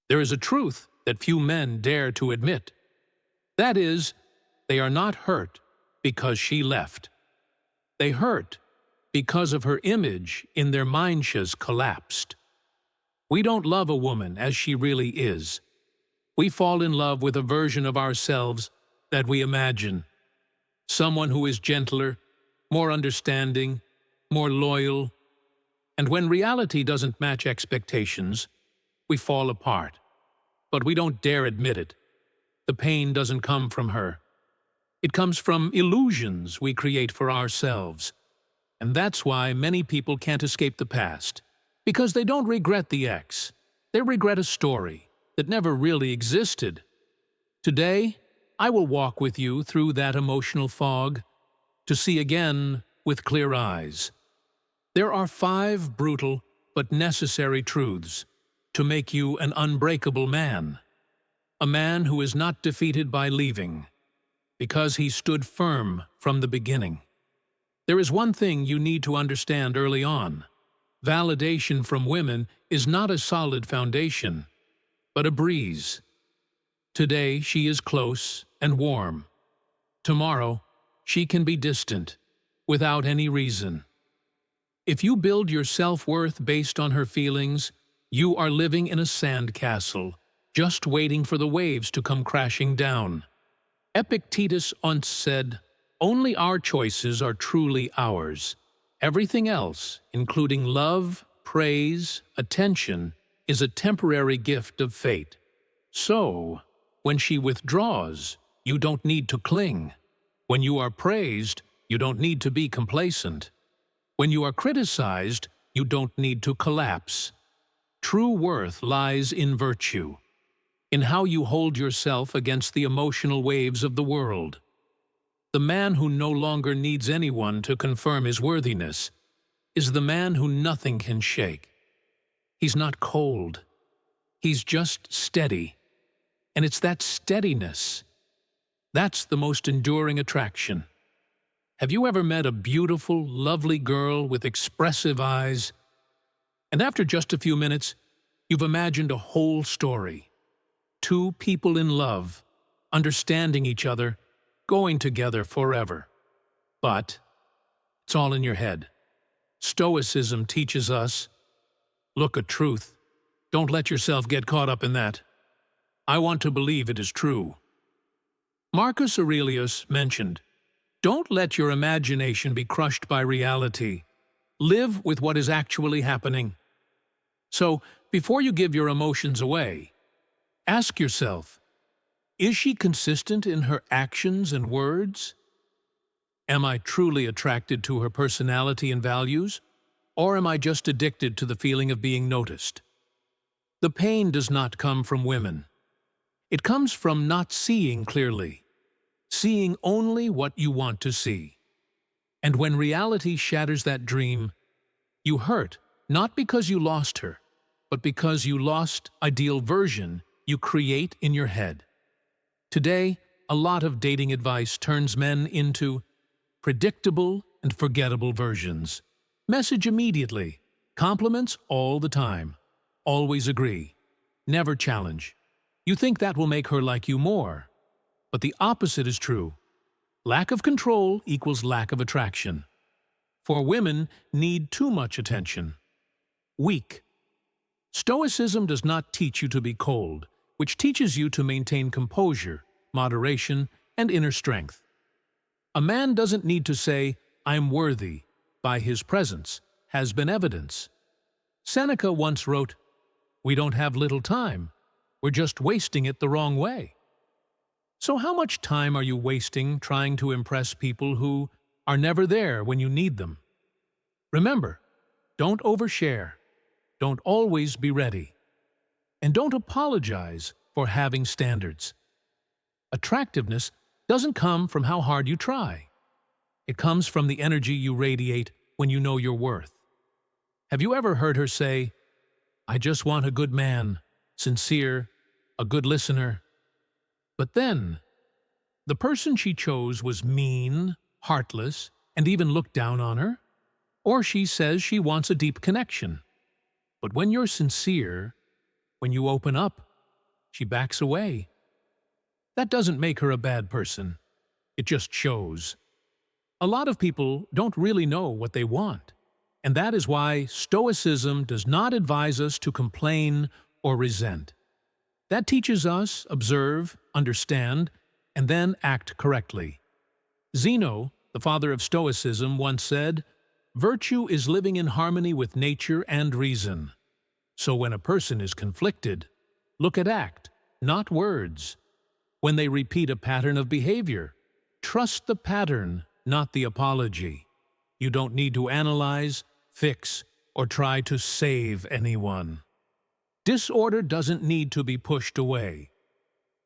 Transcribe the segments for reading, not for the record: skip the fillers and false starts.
There is a truth that few men dare to admit. That is, they are not hurt because she left. They hurt because of her image in their mindshas collapsed. We don't love a woman as she really is. We fall in love with a version of ourselves that we imagine. Someone who is gentler, more understanding, more loyal. And when reality doesn't match expectations, we fall apart. But we don't dare admit it. The pain doesn't come from her. It comes from illusions we create for ourselves. And that's why many people can't escape the past. Because they don't regret the ex. They regret a story that never really existed. Today, I will walk with you through that emotional fog to see again with clear eyes. There are 5 brutal but necessary truths to make you an unbreakable man. A man who is not defeated by leaving, because he stood firm from the beginning. There is one thing you need to understand early on. Validation from women is not a solid foundation, but a breeze. Today she is close and warm. Tomorrow she can be distant, without any reason. If you build your self-worth based on her feelings, you are living in a sandcastle, just waiting for the waves to come crashing down. Epictetus once said, "Only our choices are truly ours. Everything else, including love, praise, attention, is a temporary gift of fate." So, when she withdraws, you don't need to cling. When you are praised, you don't need to be complacent. When you are criticized, you don't need to collapse. True worth lies in virtue, in how you hold yourself against the emotional waves of the world. The man who no longer needs anyone to confirm his worthiness is the man who nothing can shake. He's not cold. He's just steady. And it's that steadiness that's the most enduring attraction. Have you ever met a beautiful, lovely girl with expressive eyes, and after just a few minutes, you've imagined a whole story? 2 people in love, understanding each other, going together forever. But it's all in your head. Stoicism teaches us, look at truth. Don't let yourself get caught up in that. I want to believe it is true. Marcus Aurelius mentioned, don't let your imagination be crushed by reality. Live with what is actually happening. So, before you give your emotions away, ask yourself, is she consistent in her actions and words? Am I truly attracted to her personality and values? Or am I just addicted to the feeling of being noticed? The pain does not come from women. It comes from not seeing clearly, seeing only what you want to see. And when reality shatters that dream, you hurt, not because you lost her, but because you lost ideal version you create in your head. Today, a lot of dating advice turns men into predictable and forgettable versions. Message immediately, compliments all the time, always agree, never challenge. You think that will make her like you more, but the opposite is true. Lack of control equals lack of attraction. For women need too much attention. Weak. Stoicism does not teach you to be cold, which teaches you to maintain composure, moderation, and inner strength. A man doesn't need to say, "I'm worthy," by his presence has been evidence. Seneca once wrote, "We don't have little time. We're just wasting it the wrong way." So how much time are you wasting trying to impress people who are never there when you need them? Remember, don't overshare. Don't always be ready. And don't apologize for having standards. Attractiveness doesn't come from how hard you try. It comes from the energy you radiate when you know your worth. Have you ever heard her say, "I just want a good man, sincere, a good listener"? But then, the person she chose was mean, heartless, and even looked down on her? Or she says she wants a deep connection. But when you're sincere, when you open up, she backs away. That doesn't make her a bad person. It just shows. A lot of people don't really know what they want, and that is why Stoicism does not advise us to complain or resent. That teaches us observe, understand, and then act correctly. Zeno, the father of Stoicism, once said, "Virtue is living in harmony with nature and reason." So when a person is conflicted, look at act, not words. When they repeat a pattern of behavior, trust the pattern, not the apology. You don't need to analyze, fix, or try to save anyone. Disorder doesn't need to be pushed away.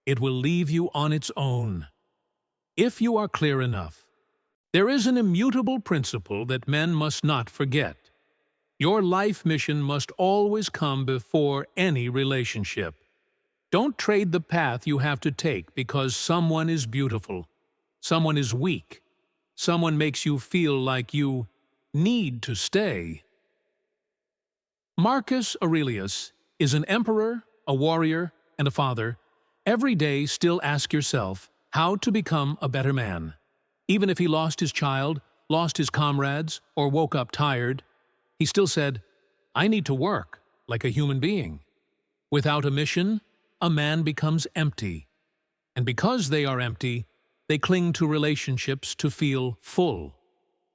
It will leave you on its own. If you are clear enough, there is an immutable principle that men must not forget. Your life mission must always come before any relationship. Don't trade the path you have to take because someone is beautiful, someone is weak, someone makes you feel like you need to stay. Marcus Aurelius is an emperor, a warrior, and a father. Every day still ask yourself how to become a better man. Even if he lost his child, lost his comrades, or woke up tired, he still said, "I need to work like a human being." Without a mission, a man becomes empty. And because they are empty, they cling to relationships to feel full.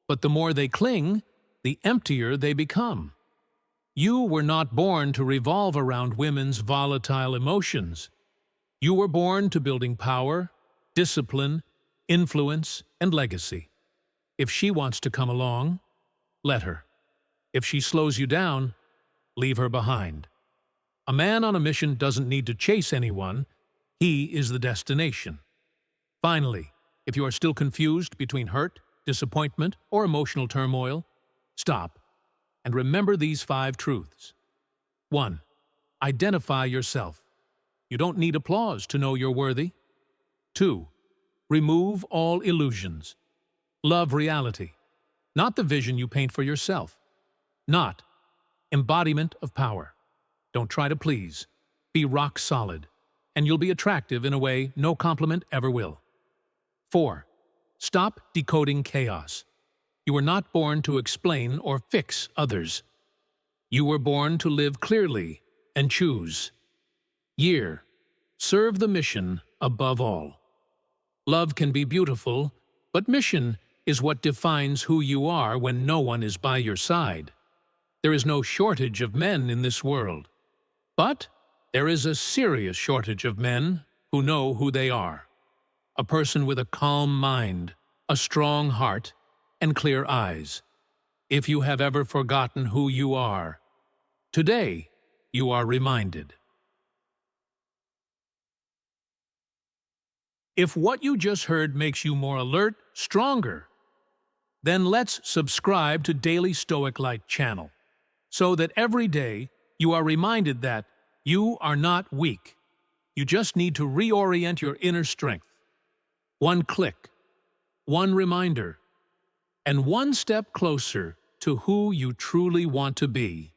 But the more they cling, the emptier they become. You were not born to revolve around women's volatile emotions. You were born to building power, discipline, influence, and legacy. If she wants to come along, let her. If she slows you down, leave her behind. A man on a mission doesn't need to chase anyone. He is the destination. Finally, if you are still confused between hurt, disappointment, or emotional turmoil, stop and remember these 5 truths. 1. Identify yourself. You don't need applause to know you're worthy. 2. Remove all illusions. Love reality, not the vision you paint for yourself. Not embodiment of power. Don't try to please. Be rock solid, and you'll be attractive in a way no compliment ever will. 4. Stop decoding chaos. You were not born to explain or fix others. You were born to live clearly and choose. Year. Serve the mission above all. Love can be beautiful, but mission is what defines who you are when no one is by your side. There is no shortage of men in this world. But there is a serious shortage of men who know who they are. A person with a calm mind, a strong heart, and clear eyes. If you have ever forgotten who you are, today you are reminded. If what you just heard makes you more alert, stronger, then let's subscribe to Daily Stoic Light channel so that every day you are reminded that you are not weak. You just need to reorient your inner strength. One click, one reminder, and one step closer to who you truly want to be.